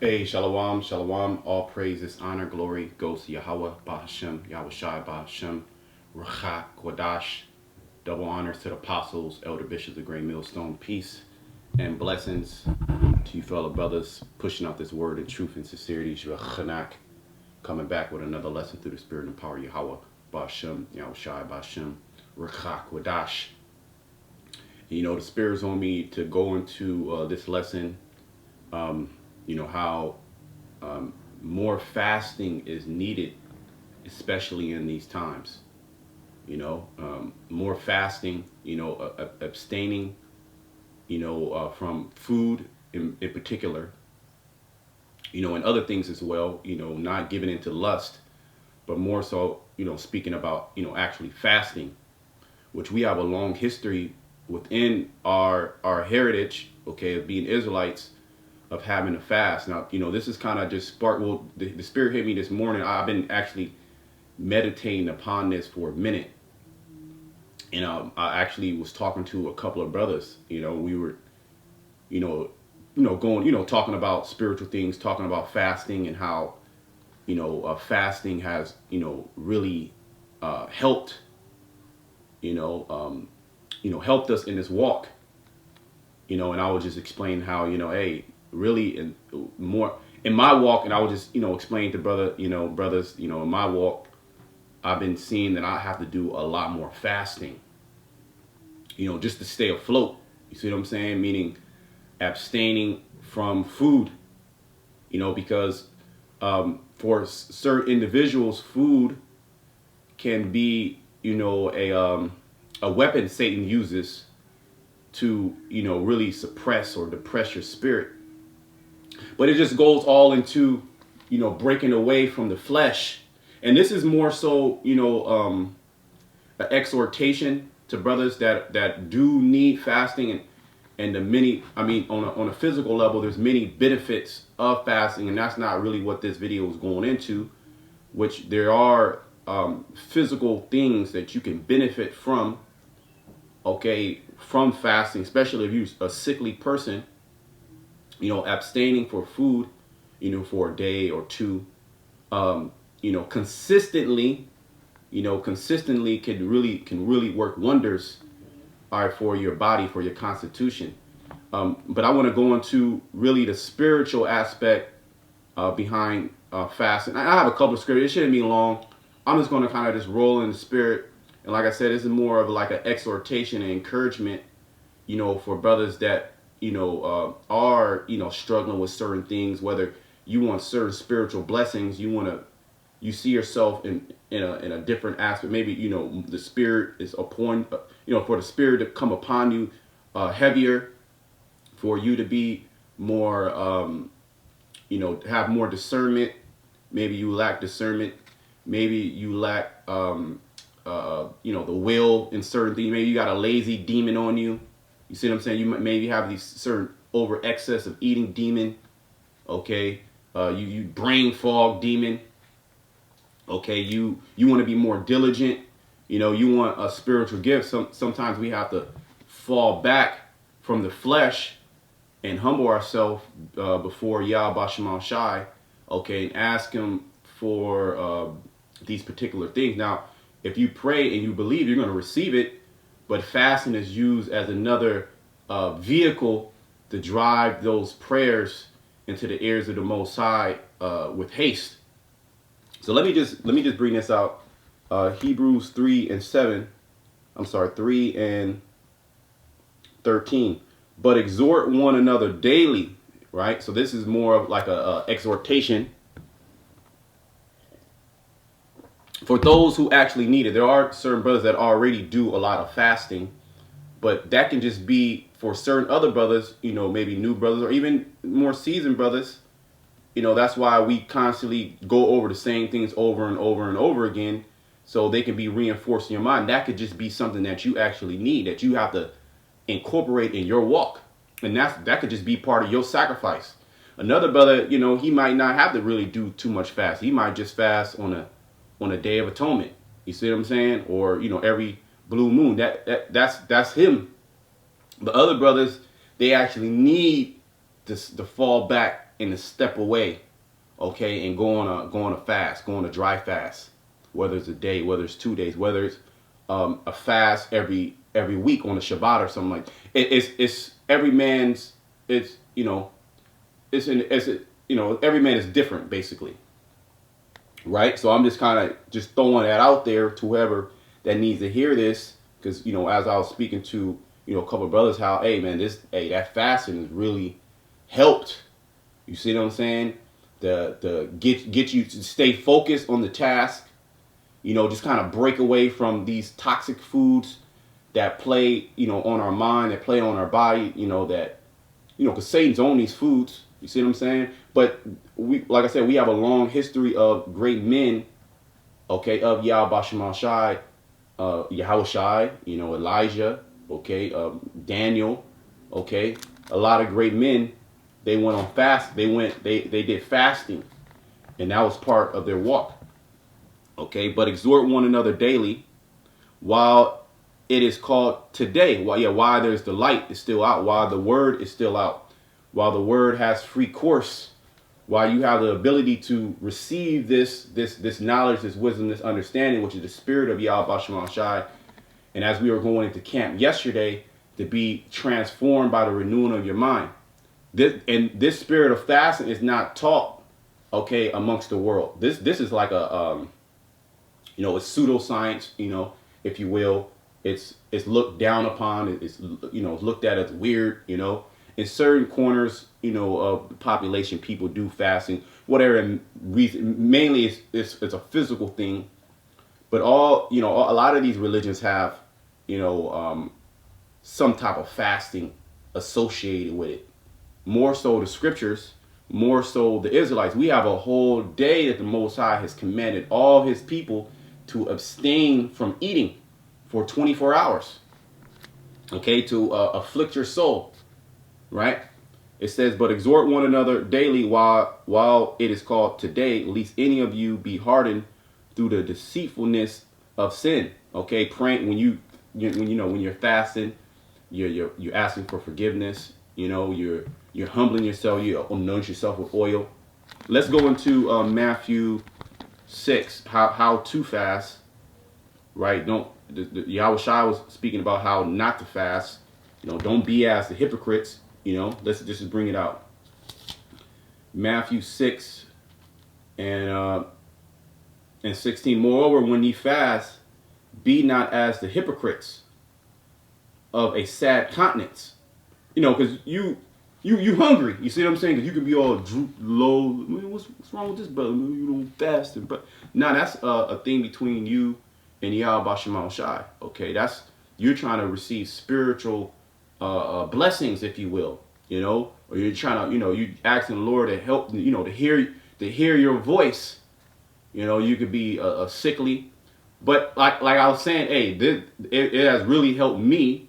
Hey, shalom, shalom. All praises, honor, glory goes to Yahweh, Bahashem, Yahweh Shai, Bahashem, Rachak, Wadash. Double honors to the apostles, elder bishops of Great Millstone. Peace and blessings to you fellow brothers pushing out this word in truth and sincerity. Chanak, coming back with another lesson through the spirit and power of Yahweh, Bahashem, Yahweh Shai, Bahashem, Rachak, Wadash. You know, the spirit's on me to go into this lesson. How more fasting is needed, especially in these times. More fasting, abstaining, from food in particular, and other things as well, not giving into lust, but more so, speaking about, actually fasting, which we have a long history within our heritage, okay, of being Israelites, of having a fast. Now, this is kind of just spark. Well, the spirit hit me this morning. I've been actually meditating upon this for a minute. And I actually was talking to a couple of brothers. We were, going, talking about spiritual things, talking about fasting and how, fasting has, really helped, helped us in this walk. And I was just explaining how, hey, really more in my walk, and I would just explain to brothers, in my walk, I've been seeing that I have to do a lot more fasting, just to stay afloat. You see what I'm saying? Meaning abstaining from food, because for certain individuals, food can be a weapon Satan uses to really suppress or depress your spirit. But it just goes all into, breaking away from the flesh. And this is more so, an exhortation to brothers that do need fasting and the many, on a physical level, there's many benefits of fasting. And that's not really what this video is going into, which there are physical things that you can benefit from, okay, from fasting, especially if you're a sickly person. Abstaining for food, for a day or two, consistently, consistently can really work wonders, all right, for your body, for your constitution. But I want to go into really the spiritual aspect behind fasting. I have a couple of scriptures. It shouldn't be long. I'm just going to kind of just roll in the spirit. And like I said, this is more of like an exhortation and encouragement, for brothers that are struggling with certain things, whether you want certain spiritual blessings, you see yourself in a different aspect. Maybe the spirit is upon for the spirit to come upon you heavier, for you to be more have more discernment. Maybe you lack discernment. Maybe you lack the will in certain things. Maybe you got a lazy demon on you. You see what I'm saying? You maybe have these certain over excess of eating demon. Okay. You brain fog demon. Okay. You want to be more diligent. You want a spiritual gift. Sometimes we have to fall back from the flesh and humble ourselves before Yah Bashamal Shai. Okay. And ask him for these particular things. Now, if you pray and you believe, you're going to receive it. But fasting is used as another vehicle to drive those prayers into the ears of the Most High with haste. So let me just bring this out. Hebrews 3:7. I'm sorry, 3:13. But exhort one another daily, right? So this is more of like a exhortation for those who actually need it. There are certain brothers that already do a lot of fasting, but that can just be for certain other brothers, maybe new brothers or even more seasoned brothers. That's why we constantly go over the same things over and over and over again, so they can be reinforced in your mind. That could just be something that you actually need, that you have to incorporate in your walk. And that could just be part of your sacrifice. Another brother, he might not have to really do too much fast. He might just fast on a Day of Atonement. You see what I'm saying? Or, every blue moon. That's him. But other brothers, they actually need, to fall back and to step away, okay, and go on a fast, go on a dry fast, whether it's a day, whether it's 2 days, whether it's a fast every week on a Shabbat or something like that. It's every man's, it's you know it's an it's a, you know every man is different basically, right? So I'm just kind of just throwing that out there to whoever that needs to hear this, because as I was speaking to a couple of brothers, how that fasting has really helped. You see what I'm saying? The get you to stay focused on the task. Just kind of break away from these toxic foods that play on our mind, that play on our body. Because Satan's own these foods. You see what I'm saying? But like I said, we have a long history of great men, okay, of Yahweh Bashem Shai, Yahweh Shai, Elijah, okay, Daniel, okay, a lot of great men. They went on fast. They did fasting, and that was part of their walk. Okay, but exhort one another daily, while it is called today. Why there's the light is still out, while the word is still out, while the word has free course, while you have the ability to receive this knowledge, this wisdom, this understanding, which is the spirit of Yahweh Bashem Shai. And as we were going into camp yesterday, to be transformed by the renewing of your mind. This spirit of fasting is not taught, okay, amongst the world. This is like a it's pseudoscience, if you will. It's looked down upon. It's looked at as weird. In certain corners, of the population, people do fasting, whatever reason. Mainly, it's a physical thing. But a lot of these religions have, some type of fasting associated with it. More so the scriptures, more so the Israelites. We have a whole day that the Most High has commanded all his people to abstain from eating for 24 hours. Okay, to afflict your soul, right? It says, but exhort one another daily while it is called today, lest any of you be hardened through the deceitfulness of sin. Okay, praying when you're fasting, you're asking for forgiveness. You're humbling yourself. You anoint yourself with oil. Let's go into Matthew 6. How to fast, right? Yahweh Shai was speaking about how not to fast. Don't be as the hypocrites. Let's just bring it out. Matthew 6 and 16. Moreover, when ye fast, be not as the hypocrites of a sad countenance. Because you hungry. You see what I'm saying? Because you can be all droop low. What's wrong with this brother? You don't fast. But now that's a thing between you and Yahweh Bashem Shai. Okay, you're trying to receive spiritual blessings, if you will. Or you're trying to, you asking the Lord to help, to hear your voice. You could be sickly, but like I was saying, hey, it has really helped me.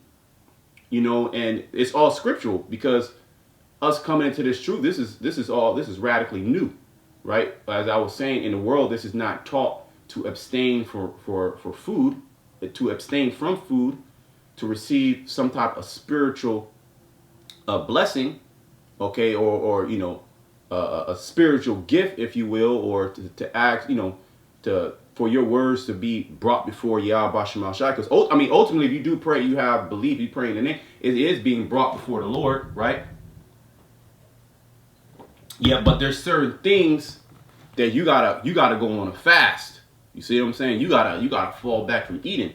And it's all scriptural, because us coming into this truth, this is radically new, right? As I was saying, in the world, this is not taught to abstain for food, to abstain from food, to receive some type of spiritual blessing, okay, or a spiritual gift, if you will, or to ask, for your words to be brought before Yahweh Bashem Shai. Because ultimately, if you do pray, you have belief, you pray in the name, it is being brought before the Lord, right? Yeah, but there's certain things that you gotta go on a fast. You see what I'm saying? You gotta fall back from eating,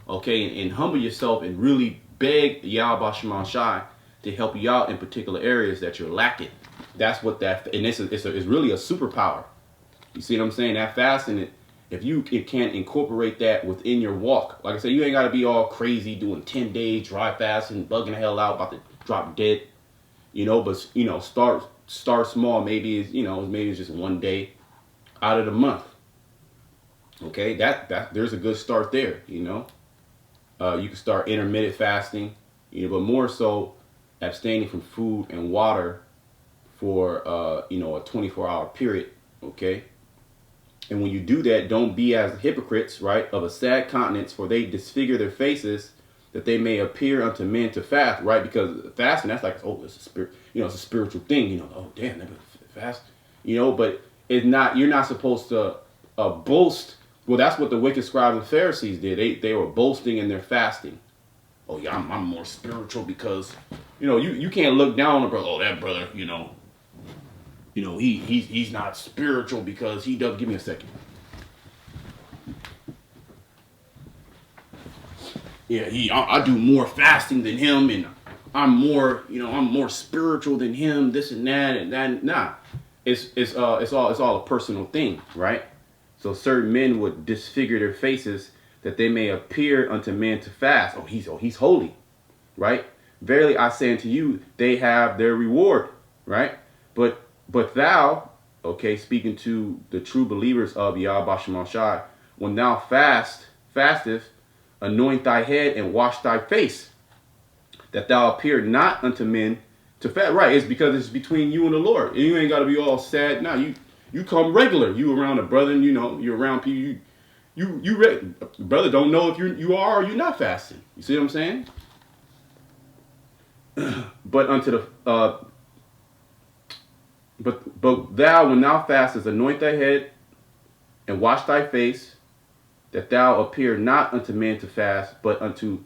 okay, and humble yourself and really beg Yahweh Bashem Shai to help you out in particular areas that you're lacking. That's what and it's really a superpower. You see what I'm saying? That fasting, if you can incorporate that within your walk, like I said, you ain't got to be all crazy doing 10 days dry fasting, bugging the hell out, about to drop dead, but start small. Maybe it's just 1 day out of the month. Okay, that there's a good start there. You can start intermittent fasting, but more so abstaining from food and water for a 24-hour period. Okay. And when you do that, don't be as hypocrites, right, of a sad countenance, for they disfigure their faces, that they may appear unto men to fast, right? Because fasting, that's like, it's a spirit. it's a spiritual thing. Oh damn, they're fast. But it's not. You're not supposed to boast. Well, that's what the wicked scribes and Pharisees did. They were boasting in their fasting. Oh yeah, I'm more spiritual because, you can't look down on a brother. Oh, that brother, he's not spiritual because he does. Give me a second. Yeah, I do more fasting than him, and I'm more spiritual than him. This and that and that. Nah, it's all a personal thing, right? So certain men would disfigure their faces that they may appear unto men to fast. Oh, he's holy, right? Verily I say unto you, they have their reward, right? But thou, okay, speaking to the true believers of Yahweh Shem Shai, when thou fastest, anoint thy head and wash thy face, that thou appear not unto men to fast. Right, it's because it's between you and the Lord. And you ain't got to be all sad. Now you come regular. You around a brother, and you're around people. Brother don't know if you are or you're not fasting. You see what I'm saying? But unto the but thou, when thou fastest, anoint thy head and wash thy face, that thou appear not unto men to fast, but unto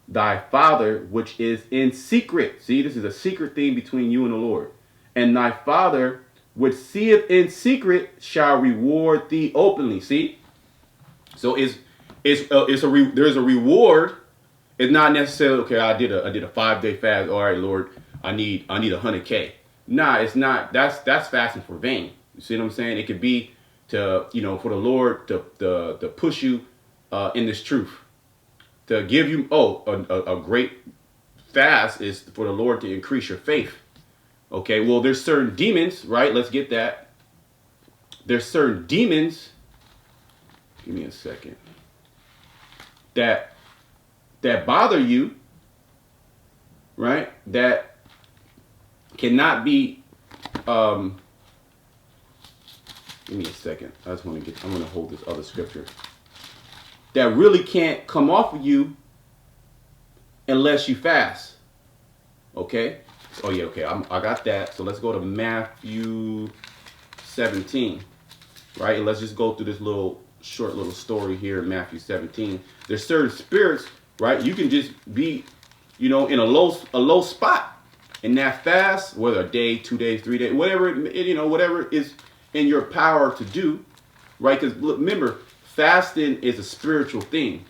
thy Father which is in secret. See, this is a secret thing between you and the Lord. And thy Father which seeth in secret shall reward thee openly. See, so there's a reward. It's not necessarily, okay, I did a 5-day fast. All right, Lord, I need 100K. Nah, it's not. That's fasting for vain. You see what I'm saying? It could be to, for the Lord to push you in this truth, to give you a great fast is for the Lord to increase your faith. Okay, well, there's certain demons, right? Let's get that. There's certain demons. Give me a second. That bother you, right? That cannot be. Give me a second. I'm going to hold this other scripture. That really can't come off of you unless you fast. Okay? Oh yeah, okay. I got that. So let's go to Matthew 17. Right? And let's just go through this short little story here in Matthew 17. There's certain spirits, right? You can just be, in a low spot in that fast, whether a day, 2 days, 3 days, whatever whatever is in your power to do, right? Because remember, fasting is a spiritual thing.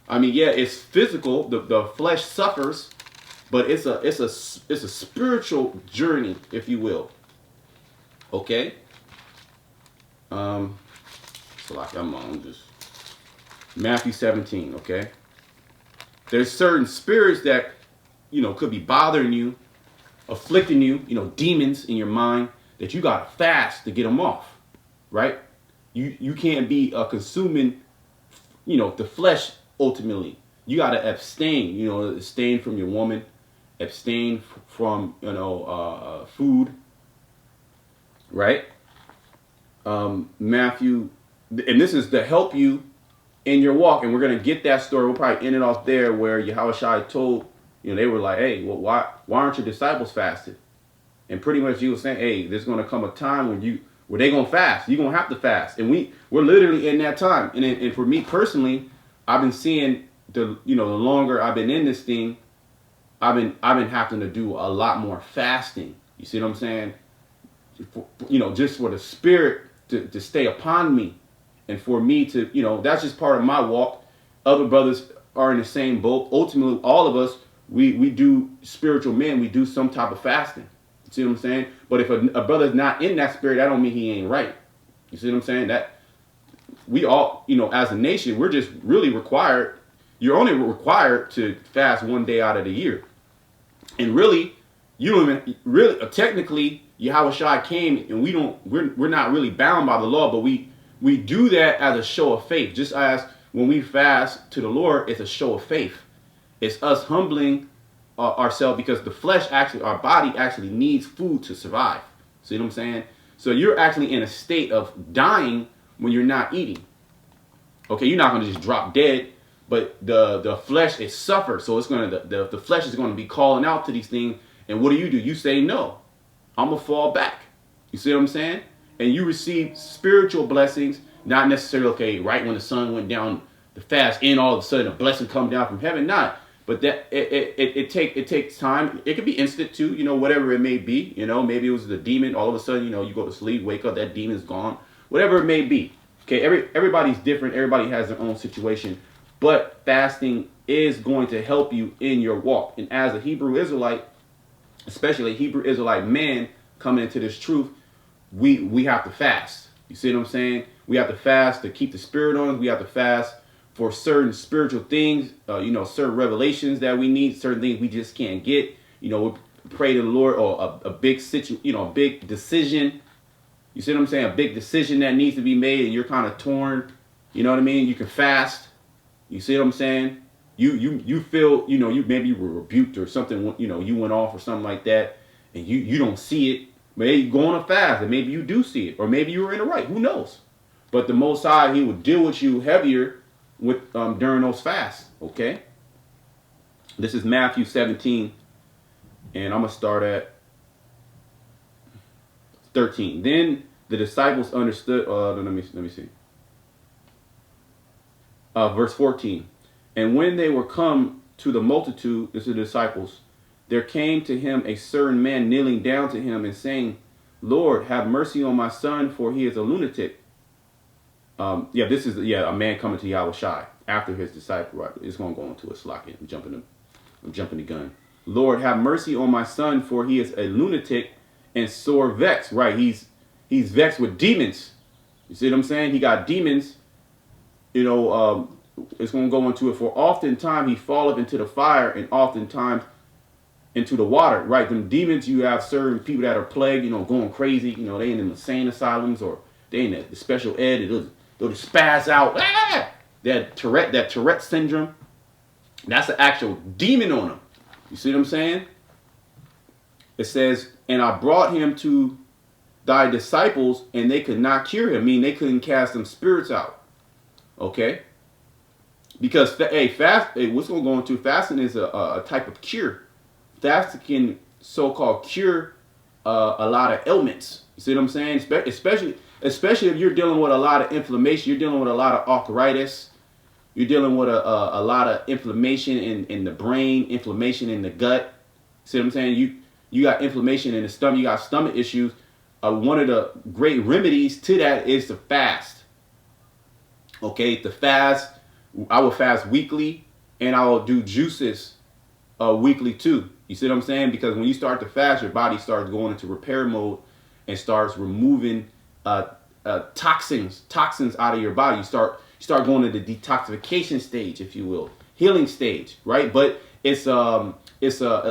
I mean, yeah, it's physical. The flesh suffers, but it's a spiritual journey, if you will. Okay. So like I'm on just Matthew 17. Okay. There's certain spirits that could be bothering you, afflicting you. Demons in your mind that you gotta fast to get them off, right? You can't be consuming, the flesh ultimately. You got to abstain, abstain from your woman, abstain from, food, right? Matthew, and this is to help you in your walk. And we're going to get that story. We'll probably end it off there where Yahushua told, they were like, hey, well, why aren't your disciples fasted? And pretty much he was saying, hey, there's going to come a time where they're going to fast. You're going to have to fast. And we're literally in that time. And for me personally, I've been seeing the longer I've been in this thing, I've been having to do a lot more fasting. You see what I'm saying? Just for the spirit to stay upon me. And for me to, that's just part of my walk. Other brothers are in the same boat. Ultimately, all of us, we do spiritual men. We do some type of fasting. See what I'm saying? But if a brother's not in that spirit, that don't mean he ain't right. You see what I'm saying? That we all, as a nation, we're just really required. You're only required to fast 1 day out of the year. And really, you don't even really technically Yahushua came and we're not really bound by the law, but we do that as a show of faith. Just as when we fast to the Lord, it's a show of faith. It's us humbling ourselves because the flesh our body actually needs food to survive. See what I'm saying? So you're actually in a state of dying when you're not eating. Okay, you're not going to just drop dead, but the flesh, it suffers. So it's going to the flesh is going to be calling out to these things. And what do? You say no. I'm going to fall back. You see what I'm saying? And you receive spiritual blessings, not necessarily, okay, right when the sun went down, the fast end, all of a sudden a blessing come down from heaven. Not. But that it takes time. It could be instant too, you know, whatever it may be. You know, maybe it was the demon. All of a sudden, you know, you go to sleep, wake up, that demon's gone. Whatever it may be. Okay, everybody's different. Everybody has their own situation. But fasting is going to help you in your walk. And as a Hebrew Israelite, especially a Hebrew Israelite man coming into this truth, we have to fast. You see what I'm saying? We have to fast to keep the spirit on us. We have to fast for certain spiritual things, you know, certain revelations that we need, certain things we just can't get. You know, we pray to the Lord, or a big you know, a big decision. You see what I'm saying? A big decision that needs to be made, and you're kind of torn. You know what I mean? You can fast. You see what I'm saying? You feel, you know, maybe you were rebuked or something. You know, you went off or something like that, and you don't see it. Maybe you go on a fast, and maybe you do see it, or maybe you were in the right. Who knows? But the Most High, He will deal with you heavier with during those fasts. Okay. This is Matthew 17, and I'm gonna start at 13. Then the disciples understood. Let me see. Verse 14. And when they were come to the multitude, this is the disciples, there came to him a certain man kneeling down to him and saying, Lord, have mercy on my son, for he is a lunatic. This is a man coming to Yahushua after his disciple. Right, it's gonna go into a slocket. I'm jumping the gun. Lord, have mercy on my son, for he is a lunatic and sore vexed. Right, he's vexed with demons. You see what I'm saying? He got demons. You know, it's gonna go into it. For oftentimes he falleth into the fire, and oftentimes into the water. Right, them demons. You have certain people that are plagued. You know, going crazy. You know, they in the insane asylums, or they in the special ed. They'll just spaz out. Ah! That Tourette syndrome. That's an actual demon on them. You see what I'm saying? It says, and I brought him to thy disciples, and they could not cure him. I mean, they couldn't cast them spirits out. Okay? Because, what's going to go into fasting is a type of cure. Fasting can so-called cure a lot of ailments. You see what I'm saying? Especially if you're dealing with a lot of inflammation, you're dealing with a lot of arthritis, you're dealing with a lot of inflammation in the brain, inflammation in the gut. See what I'm saying? You got inflammation in the stomach, you got stomach issues. One of the great remedies to that is to fast. Okay, to fast, I will fast weekly, and I will do juices weekly too. You see what I'm saying? Because when you start to fast, your body starts going into repair mode and starts removing toxins out of your body. You start going to the detoxification stage, if you will, healing stage, right? But it's a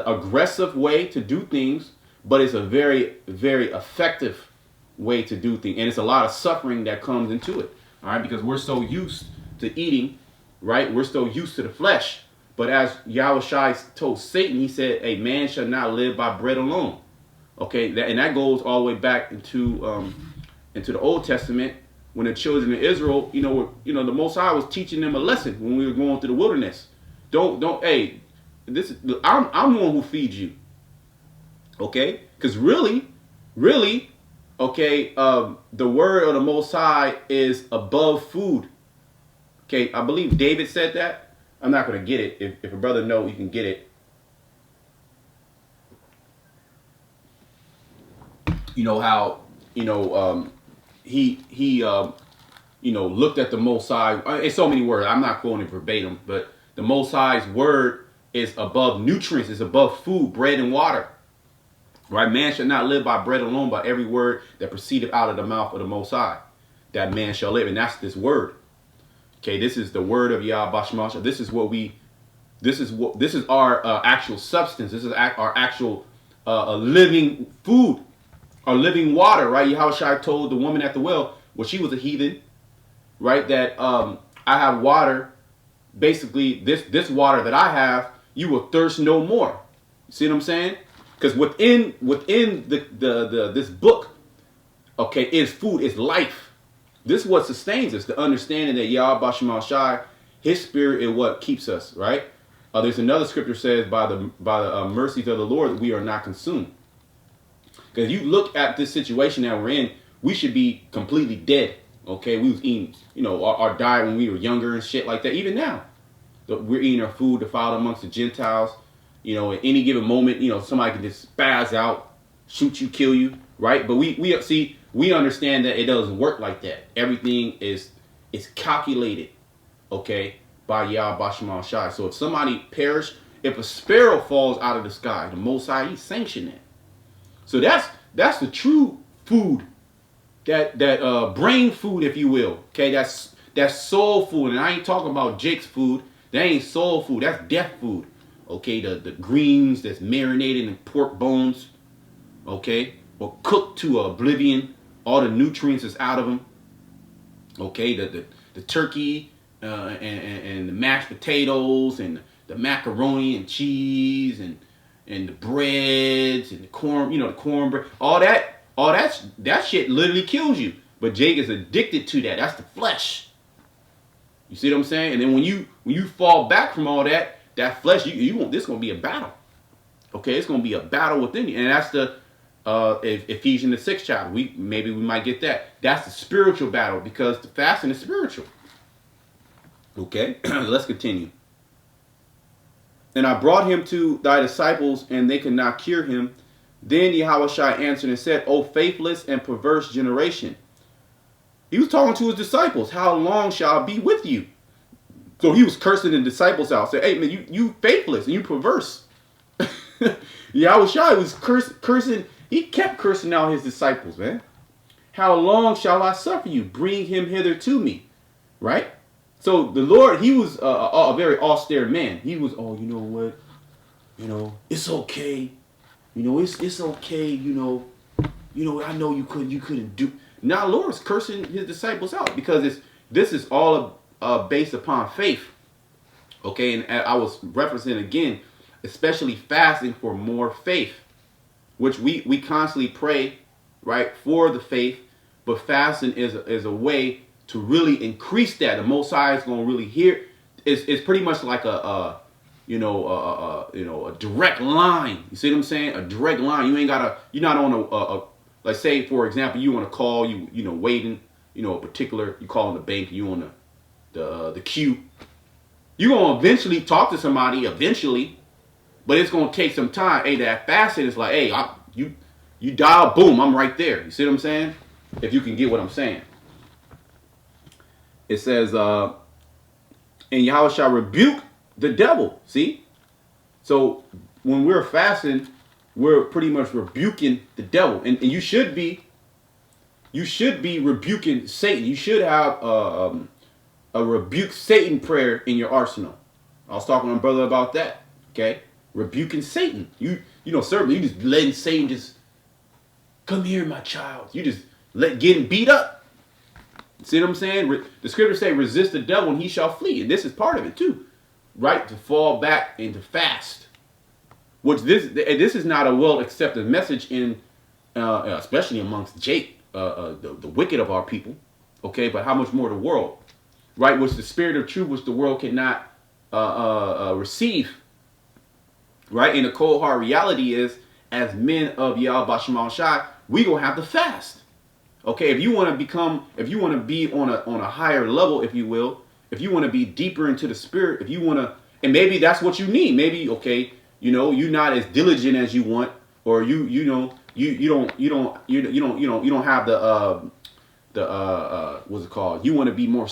aggressive way to do things, but it's a very, very effective way to do things, and it's a lot of suffering that comes into it. All right, because we're so used to eating, right? We're so used to the flesh. But as Yahushua told Satan, he said, "A man shall not live by bread alone." Okay, and that goes all the way back into the Old Testament, when the children of Israel, you know, the Most High was teaching them a lesson when we were going through the wilderness. I'm the one who feeds you. Okay, because really, okay, the word of the Most High is above food. Okay, I believe David said that. I'm not going to get it. If a brother knows, you can get it. You know how, he looked at the Most High. In so many words, I'm not quoting it verbatim, but the Most High's word is above nutrients, is above food, bread and water. Right? Man shall not live by bread alone, by every word that proceeded out of the mouth of the Most High. That man shall live, and that's this word. Okay, this is the word of Yahweh Shemashah. This is our actual substance. This is our actual living food, our living water, right? Yahushua told the woman at the well, well, she was a heathen, right? That I have water. Basically, this water that I have, you will thirst no more. You see what I'm saying? Because within this book, okay, is food, is life. This is what sustains us, the understanding that Yahweh Shemashah, His Spirit is what keeps us, right? There's another scripture says, by the mercies of the Lord, we are not consumed. Because you look at this situation that we're in, we should be completely dead. Okay, we was eating, our diet when we were younger and shit like that. Even now, we're eating our food defiled amongst the Gentiles. At any given moment, somebody can just spaz out, shoot you, kill you, right? But we understand that it doesn't work like that. Everything is calculated, okay, by Yah Bashamal Shai. So if somebody perish, if a sparrow falls out of the sky, the Most High, He sanctioned it. So that's the true food, that brain food, if you will. Okay, that's soul food, and I ain't talking about Jake's food. That ain't soul food. That's death food. Okay, the greens that's marinated in pork bones. Okay, or cooked to oblivion. All the nutrients is out of them. Okay, the turkey and the mashed potatoes and the macaroni and cheese and the breads and the corn, the cornbread, all that shit literally kills you. But Jake is addicted to that. That's the flesh. You see what I'm saying? And then when you fall back from all that flesh, you want, this gonna be a battle. Okay, it's gonna be a battle within you, and that's the Ephesians the 6th chapter. We might get that. That's the spiritual battle, because the fasting is spiritual. Okay, let's continue. And I brought him to thy disciples, and they could not cure him. Then Yahushua answered and said, O faithless and perverse generation. He was talking to his disciples. How long shall I be with you? So he was cursing the disciples out. Say, hey man, you faithless and you perverse. Yahushua was cursing. He kept cursing out his disciples, man. How long shall I suffer you? Bring him hither to me. Right? So the Lord, he was a very austere man. He was, oh, you know what? It's okay. It's okay. I know you couldn't do. Now the Lord is cursing his disciples out, because this is all based upon faith. Okay, and I was referencing again, especially fasting for more faith, which we constantly pray, right, for the faith, but fasting is a way to really increase that. The Most High is going to really hear. It's pretty much like a direct line. You see what I'm saying? A direct line. You're not on a let's say, for example, you want to call, waiting, a particular, you call on the bank, you on the queue. You're going to eventually talk to somebody eventually, but it's going to take some time. Hey, that fasting is like, hey, you dial, boom, I'm right there. You see what I'm saying? If you can get what I'm saying. It says, and Yahweh shall rebuke the devil. See? So when we're fasting, we're pretty much rebuking the devil. And you should be rebuking Satan. You should have a rebuke Satan prayer in your arsenal. I was talking to my brother about that. Okay? Rebuking Satan. Certainly you just letting Satan just come here, my child. You just getting beat up. See what I'm saying? The scriptures say, resist the devil and he shall flee. And this is part of it too. Right? To fall back and to fast. Which this is not a well accepted message in, especially amongst Jake, the wicked of our people. Okay, but how much more the world, right? Which the spirit of truth, which the world cannot receive. Right? And the cold hard reality is, as men of Yahweh Bashamal Shai, we gonna have to fast. Okay, if you want to be on a higher level, if you will, if you want to be deeper into the spirit, if you want to, and maybe that's what you need. Maybe, okay, you're not as diligent as you want, or you don't have the what's it called? You want to be more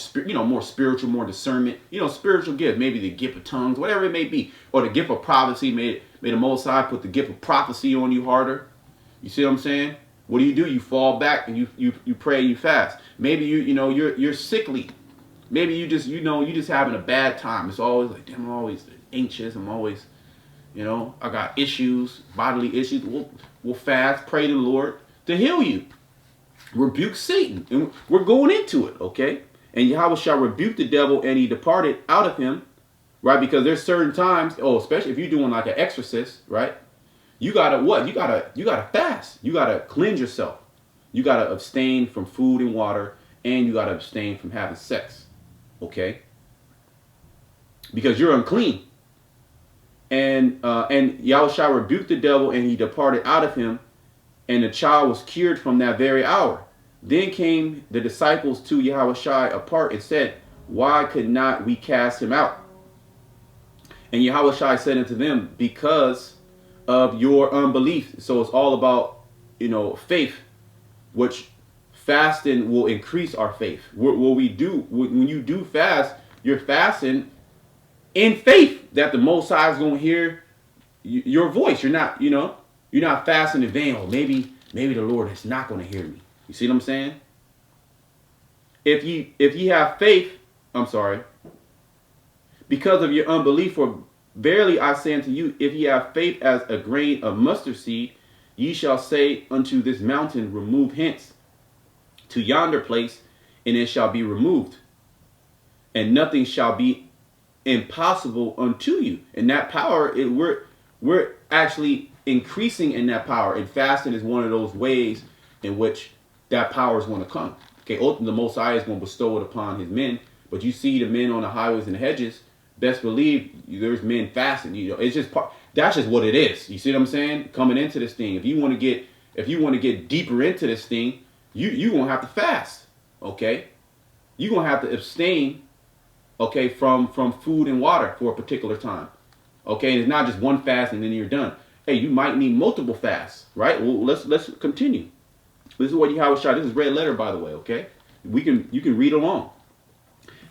more spiritual, more discernment. Spiritual gift, maybe the gift of tongues, whatever it may be, or the gift of prophecy. May the Most High put the gift of prophecy on you harder. You see what I'm saying? What do? You fall back and you pray and you fast. Maybe you're sickly. Maybe you just having a bad time. It's always like, damn, I'm always anxious. I'm always, I got issues, bodily issues. We'll fast, pray to the Lord to heal you. Rebuke Satan. And we're going into it, okay? And Yahweh shall rebuke the devil, and he departed out of him, right? Because there's certain times, especially if you're doing like an exorcist, right? You gotta what? You gotta fast. You gotta cleanse yourself. You gotta abstain from food and water, and you gotta abstain from having sex. Okay? Because you're unclean. And Yahweh shall rebuke the devil, and he departed out of him, and the child was cured from that very hour. Then came the disciples to Yahushua apart and said, why could not we cast him out? And Yahushua said unto them, because of your unbelief. So it's all about, faith, which fasting will increase our faith. What we do, when you do fast, you're fasting in faith that the Most High is going to hear your voice. You're not, you're not fasting in vain. Oh, maybe the Lord is not going to hear me. You see what I'm saying? If you have faith, because of your unbelief, for verily I say unto you, if ye have faith as a grain of mustard seed, ye shall say unto this mountain, remove hence to yonder place, and it shall be removed, and nothing shall be impossible unto you. And that power, we're actually increasing in that power, and fasting is one of those ways in which that power is going to come. Okay, ultimately the Most High is going to bestow it upon his men, but you see the men on the highways and hedges, best believe there's men fasting. It's just that's just what it is. You see what I'm saying? Coming into this thing, if you want to get deeper into this thing, you gonna have to fast. Okay, you gonna have to abstain. Okay, from food and water for a particular time. Okay, and it's not just one fast and then you're done. Hey, you might need multiple fasts, right? Well, let's continue. This is what Yahushua. This is red letter, by the way. Okay, you can read along.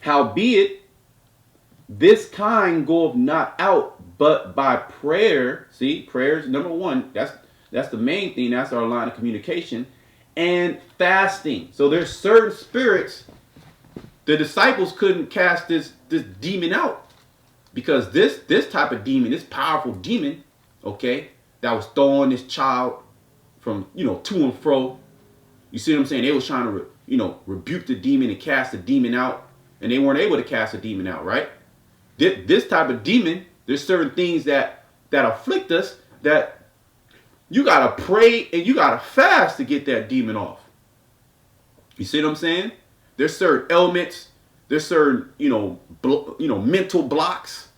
Howbeit, this kind goeth not out, but by prayer. See, prayer is number one. That's the main thing. That's our line of communication, and fasting. So there's certain spirits. The disciples couldn't cast this demon out because this type of demon, this powerful demon, okay, that was throwing this child from to and fro. You see what I'm saying? They was trying to rebuke the demon and cast the demon out, and they weren't able to cast the demon out, right? This type of demon, there's certain things that afflict us that you gotta pray and you gotta fast to get that demon off. You see what I'm saying? There's certain elements, there's certain mental blocks.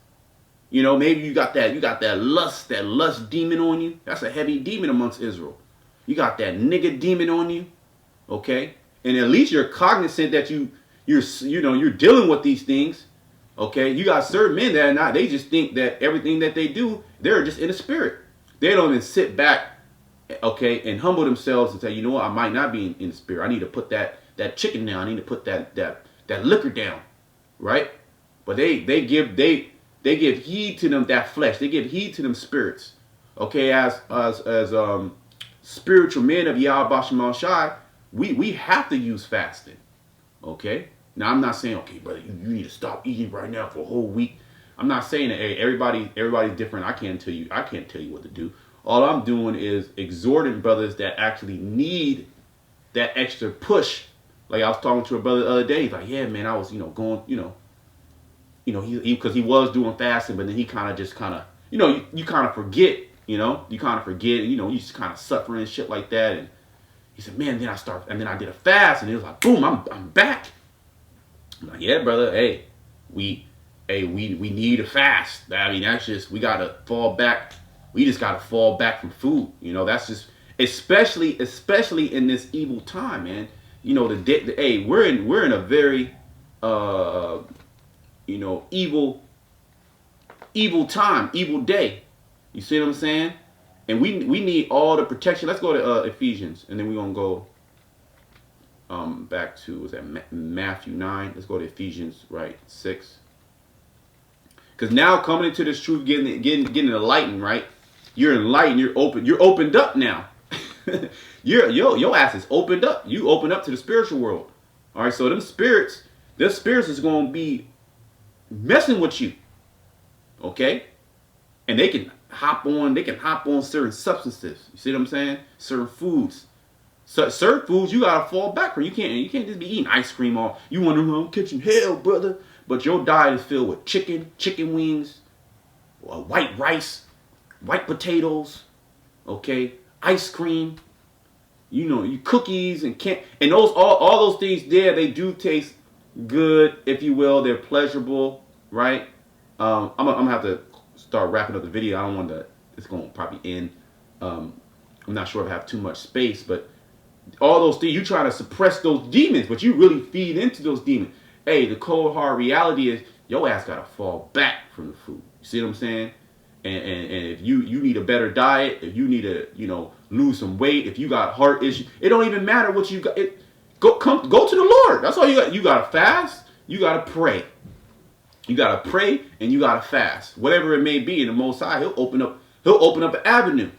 Maybe you got that lust demon on you. That's a heavy demon amongst Israel. You got that nigga demon on you, okay? And at least you're cognizant that you're dealing with these things. Okay, you got certain men that are not. They just think that everything that they do, they're just in the spirit. They don't even sit back, okay, and humble themselves and say, you know what, I might not be in the spirit. I need to put that chicken down. I need to put that liquor down, right? But they give heed to them, that flesh. They give heed to them spirits. Okay, as spiritual men of Yahweh Shema Shai, we have to use fasting. Okay. Now, I'm not saying, okay, brother, you need to stop eating right now for a whole week. I'm not saying that, hey, everybody's different. I can't tell you what to do. All I'm doing is exhorting brothers that actually need that extra push. Like I was talking to a brother the other day. He's like, yeah, man, I was, going, because he was doing fasting, but then he you kind of forget, you kind of forget, and, you just kind of suffering and shit like that. And he said, man, then I did a fast, and it was like, boom, I'm back. I'm like, yeah, brother. Hey, we need a fast. I mean, that's just, we gotta fall back. We just gotta fall back from food. That's just, especially in this evil time, man. Hey, we're in a very evil time, evil day. You see what I'm saying? And we need all the protection. Let's go to Ephesians, and then we're gonna go back to, was that Matthew 9? Let's go to Ephesians 6. Because now coming into this truth, getting enlightened, right? You're enlightened. You're opened up now. your ass is opened up. You open up to the spiritual world. All right. So their spirits is going to be messing with you. Okay. And they can hop on certain substances. You see what I'm saying? Certain foods. So certain foods you gotta fall back from. You can't just be eating ice cream all. You wonder, I'm catching hell, brother. But your diet is filled with chicken wings, white rice, white potatoes, okay, ice cream, you cookies and those all those things there, they do taste good, if you will. They're pleasurable, right? I'm gonna have to start wrapping up the video. I don't want to. It's gonna probably end. I'm not sure if I have too much space, but all those things, you try to suppress those demons, but you really feed into those demons. Hey, the cold hard reality is your ass gotta fall back from the food. You see what I'm saying? And if you need a better diet, if you need to, lose some weight, if you got heart issues, it don't even matter what you got. Go to the Lord. That's all you got. You gotta fast. You gotta pray. You gotta pray and you gotta fast. Whatever it may be, in the Most High, He'll open up an avenue.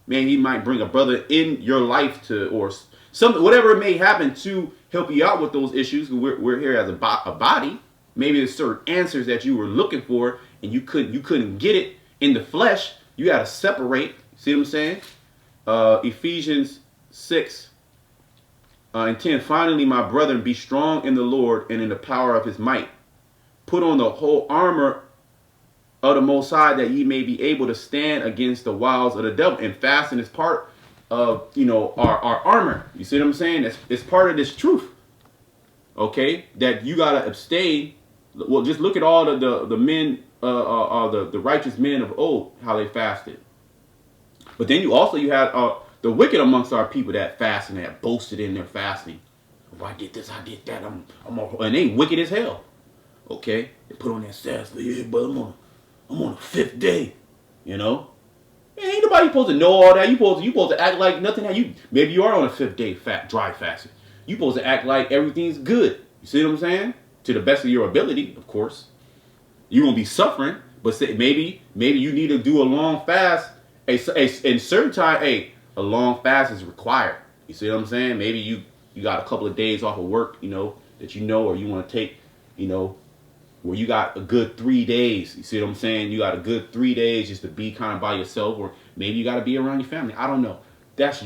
Man, He might bring a brother in your life or something, whatever it may happen to help you out with those issues. We're here as a body. Maybe there's certain answers that you were looking for and you couldn't get it in the flesh. You got to separate. See what I'm saying? Ephesians 6 and 10. Finally, my brethren, be strong in the Lord and in the power of His might. Put on the whole armor of the Most High, that ye may be able to stand against the wiles of the devil. And fasting is part of our armor. You see what I'm saying? It's part of this truth. Okay, that you gotta abstain. Well, just look at all the men, the righteous men of old, how they fasted. But then you had the wicked amongst our people that fasted, that boasted in their fasting. Oh, I did this, I did that. And they wicked as hell. Okay, they put on that fast. Yeah, but I'm on the 5th day. Man, ain't nobody supposed to know all that. You supposed to act like nothing. Maybe you are on a 5th day dry fasting. You supposed to act like everything's good. You see what I'm saying? To the best of your ability, of course. You're gonna be suffering, but maybe you need to do a long fast. In certain time, a long fast is required. You see what I'm saying? Maybe you got a couple of days off of work, or you want to take, where you got a good 3 days. You see what I'm saying? You got a good 3 days just to be kind of by yourself, or maybe you got to be around your family. I don't know. That's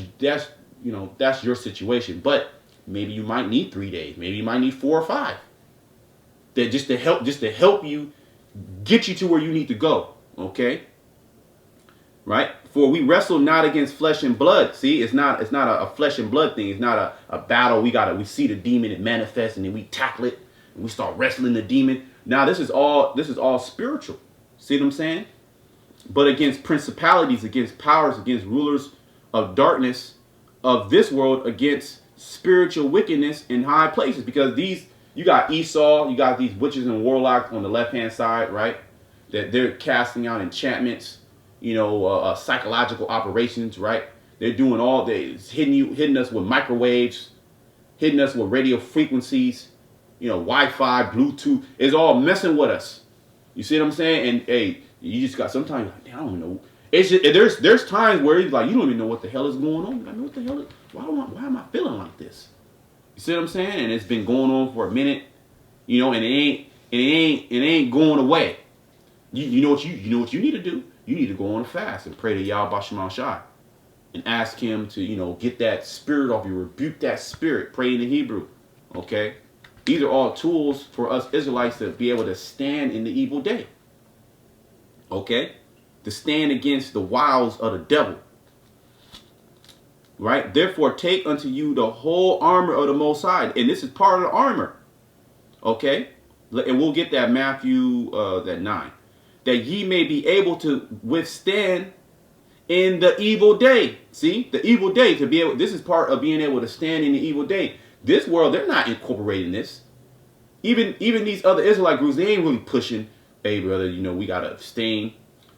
your situation. But maybe you might need 3 days. Maybe you might need 4 or 5. That just to help you get you to where you need to go. Okay? Right? For we wrestle not against flesh and blood. See, it's not a flesh and blood thing. It's not a battle. We see the demon, it manifests, and then we tackle it and we start wrestling the demon. Now this is all spiritual. See what I'm saying? But against principalities, against powers, against rulers of darkness of this world, against spiritual wickedness in high places. Because you got Esau, you got these witches and warlocks on the left-hand side, right? That they're casting out enchantments, psychological operations, right? They're doing all this, hitting us with microwaves, hitting us with radio frequencies, Wi-Fi, Bluetooth. It's all messing with us. You see what I'm saying? And hey, you just got sometimes you're like, damn, I don't know. It's just, there's times where it's like you don't even know what the hell is going on. You're like, what the hell? Why am I feeling like this? You see what I'm saying? And it's been going on for a minute, and it ain't going away. You know what you need to do? You need to go on a fast and pray to Yahweh Shema Shai and ask Him to, get that spirit off you, rebuke that spirit, pray in the Hebrew. Okay? These are all tools for us Israelites to be able to stand in the evil day. Okay? To stand against the wiles of the devil. Right? Therefore, take unto you the whole armor of the Most High. And this is part of the armor. Okay? And we'll get that Matthew that 9. That ye may be able to withstand in the evil day. See? The evil day. This is part of being able to stand in the evil day. This world, they're not incorporating this. Even these other Israelite groups, they ain't really pushing, hey brother, we gotta abstain.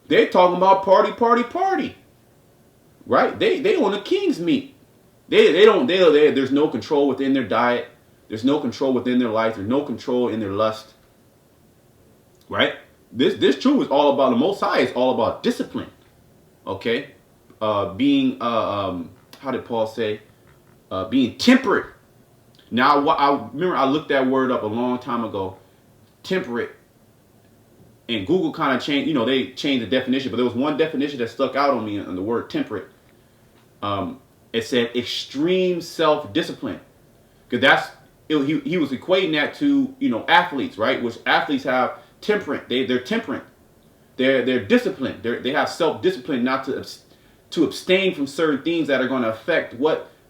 They're talking about party. Right? They on the king's meat. There's no control within their diet. There's no control within their life. There's no control in their lust. Right? This truth is all about the Most High. It's all about discipline. Okay? Being how did Paul say? Being temperate. Now, I remember I looked that word up a long time ago, temperate, and Google kind of changed, they changed the definition, but there was one definition that stuck out on me on the word temperate. It said extreme self-discipline, because he was equating that to, athletes, right? Which athletes have temperate, they're temperate, they're disciplined, they have self-discipline not to abstain from certain things that are going to affect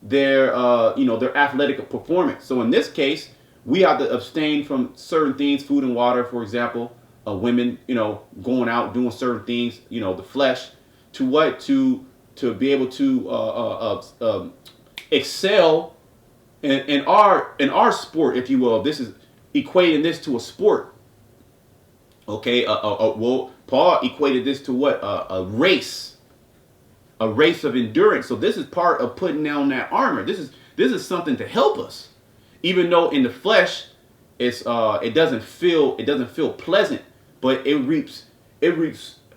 their athletic performance. So in this case, we have to abstain from certain things, food and water, for example, women, going out doing certain things, the flesh, to be able to excel in our sport, if you will. This is equating this to a sport. Okay, well, Paul equated this to what? A race of endurance. So this is part of putting down that armor. This is something to help us, even though in the flesh, it doesn't feel pleasant, but it reaps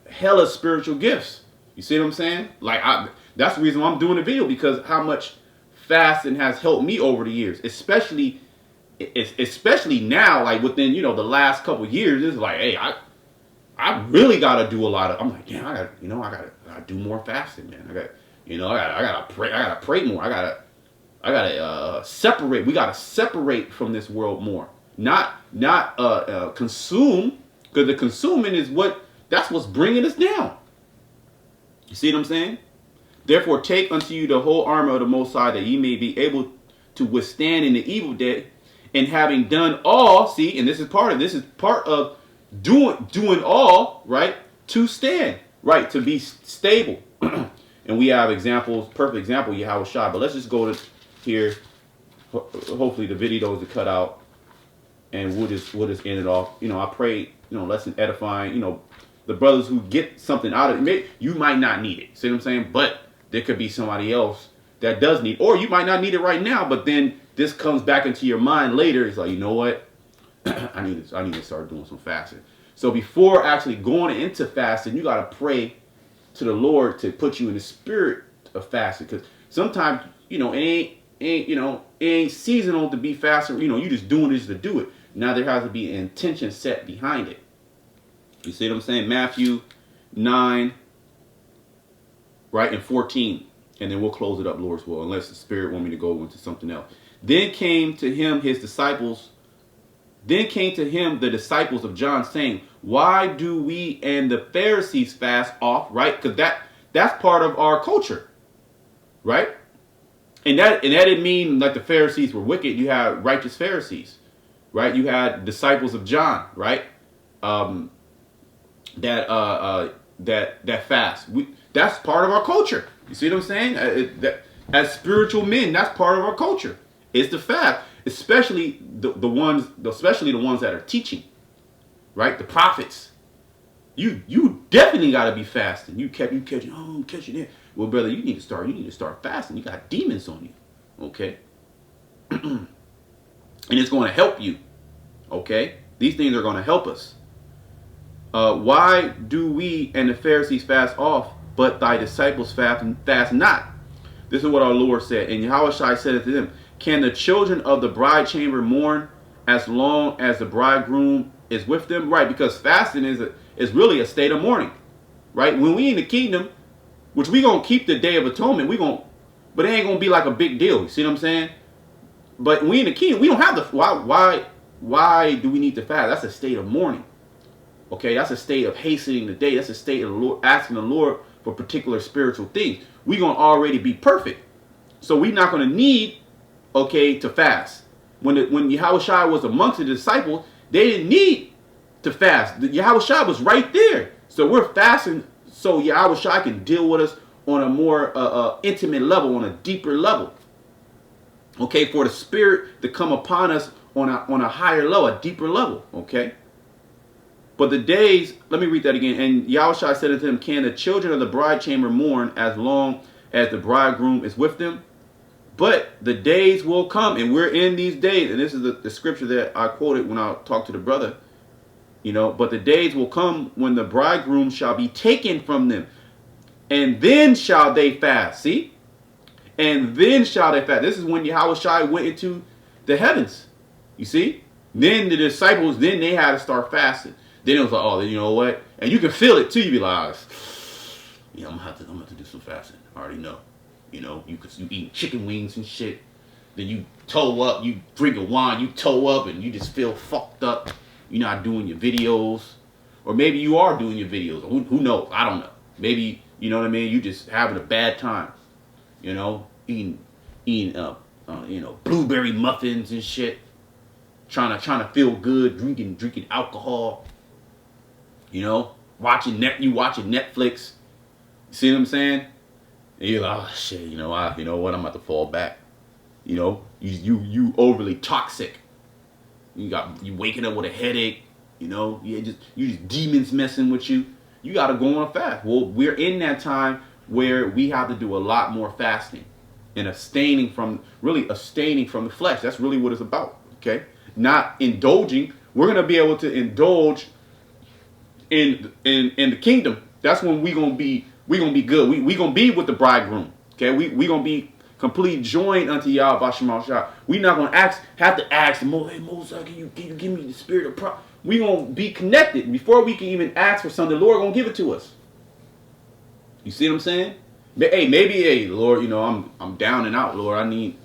hella spiritual gifts. You see what I'm saying? Like that's the reason why I'm doing the video, because how much fasting has helped me over the years, especially now, like within the last couple of years. It's like, hey, I really gotta do a lot of. I'm like, damn, I gotta do more fasting, man. I gotta pray more. I gotta separate. We gotta separate from this world more. Not consume, because the consuming is that's what's bringing us down. You see what I'm saying? Therefore, take unto you the whole armor of the Most High, that ye may be able to withstand in the evil day, and having done all, see, and this is part of doing all, right, to stand, right, to be stable. And we have examples, perfect example, Yahweh Shai. But let's just go to here. Hopefully the videos are cut out, and we'll just end it off. I pray, lesson edifying. The brothers who get something out of it, you might not need it. See what I'm saying? But there could be somebody else that does need, or you might not need it right now, but then this comes back into your mind later. It's like, you know what? I need to start doing some fasting. So before actually going into fasting, you got to pray to the Lord to put you in the spirit of fasting. Because sometimes, it ain't seasonal to be fasting. You just doing this to do it. Now there has to be an intention set behind it. You see what I'm saying? Matthew 9, right, and 14. And then we'll close it up, Lord's will, unless the Spirit want me to go into something else. Then came to him the disciples of John, saying, why do we and the Pharisees fast off? Right? Because that's part of our culture. Right? And that didn't mean like the Pharisees were wicked. You had righteous Pharisees. Right? You had disciples of John. Right? That fast. That's part of our culture. You see what I'm saying? As spiritual men, that's part of our culture. It's the fast, especially the ones that are teaching, right? The prophets. You definitely got to be fasting. You catching it. Well, brother, you need to start fasting. You got demons on you, okay? And it's going to help you, okay? These things are going to help us. Why do we and the Pharisees fast off, but thy disciples fast not? This is what our Lord said. And Yahweh Shai said to them, can the children of the bride chamber mourn as long as the bridegroom is with them? Right, because fasting is really a state of mourning. Right? When we in the kingdom, which we going to keep the Day of Atonement, but it ain't going to be like a big deal. You see what I'm saying? But when we in the kingdom, we don't have why do we need to fast? That's a state of mourning. Okay, that's a state of hastening the day. That's a state of the Lord, asking the Lord for particular spiritual things. We're going to already be perfect. So we're not going to need, to fast. When Yahweh Shai was amongst the disciples, they didn't need to fast. Yahweh Shai was right there. So we're fasting so Yahweh Shai can deal with us on a more intimate level, on a deeper level. Okay, for the Spirit to come upon us on a higher level, a deeper level. Okay. But the days, let me read that again. And Yahushua said unto him, can the children of the bride chamber mourn as long as the bridegroom is with them? But the days will come, and we're in these days. And this is the scripture that I quoted when I talked to the brother. But the days will come when the bridegroom shall be taken from them. And then shall they fast. See? And then shall they fast. This is when Yahushua went into the heavens. You see? Then the disciples, then they had to start fasting. Then it was like, oh, you know what? And you can feel it too. You be like, I'm gonna have to do some fasting. I already know. You eat chicken wings and shit. Then you toe up, you drinking wine, you toe up, and you just feel fucked up. You're not doing your videos, or maybe you are doing your videos. Who knows? I don't know. Maybe you just having a bad time. Eating blueberry muffins and shit. Trying to feel good, drinking alcohol. Watching Netflix. You see what I'm saying? And you're like, oh shit, you know what, I'm about to fall back. You overly toxic. You waking up with a headache. You just demons messing with you. You got to go on a fast. Well, we're in that time where we have to do a lot more fasting and abstaining from the flesh. That's really what it's about. Okay, not indulging. We're gonna be able to indulge in the kingdom. That's when we gonna be good. We gonna be with the bridegroom. Okay, we gonna be complete joined unto Yahweh Bashem Shah. We not gonna have to ask him, hey Moses, can you give me the spirit of pride? We gonna be connected before we can even ask for something. The Lord gonna give it to us. You see what I'm saying? Maybe Lord, I'm down and out, Lord. I need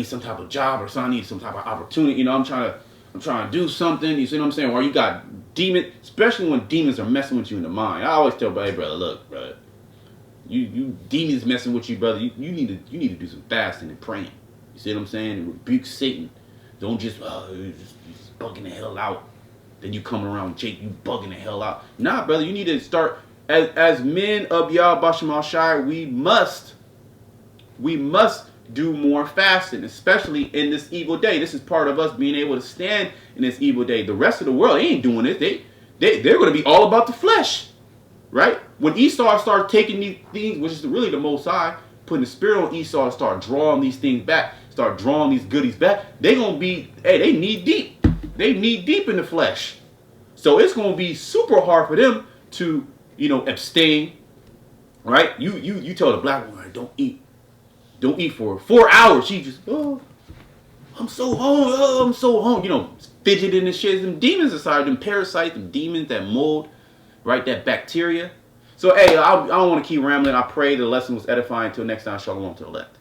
some type of job or something. I need some type of opportunity. I'm trying to do something. You see what I'm saying? Or you got demons, especially when demons are messing with you in the mind. I always tell, hey brother, look, brother, you demons messing with you, brother. You need to do some fasting and praying. You see what I'm saying? And rebuke Satan. Don't just bugging the hell out. Then you coming around Jake, you bugging the hell out. Nah, brother, you need to start as men of Yah Bashem Shai. We must do more fasting, especially in this evil day. This is part of us being able to stand in this evil day. The rest of the world, they ain't doing it. They're going to be all about the flesh, right? When Esau starts taking these things, which is really the Most High, putting the spirit on Esau, start drawing these things back, start drawing these goodies back, they going to be, they knee deep. They knee deep in the flesh. So it's going to be super hard for them to, abstain, right? You tell the black woman, don't eat for 4 hours. She just, I'm so hungry, fidgeting and shit. Them demons inside, them parasites, them demons, that mold, right? That bacteria. So, hey, I don't want to keep rambling. I pray the lesson was edifying. Until next time, shalom to the left.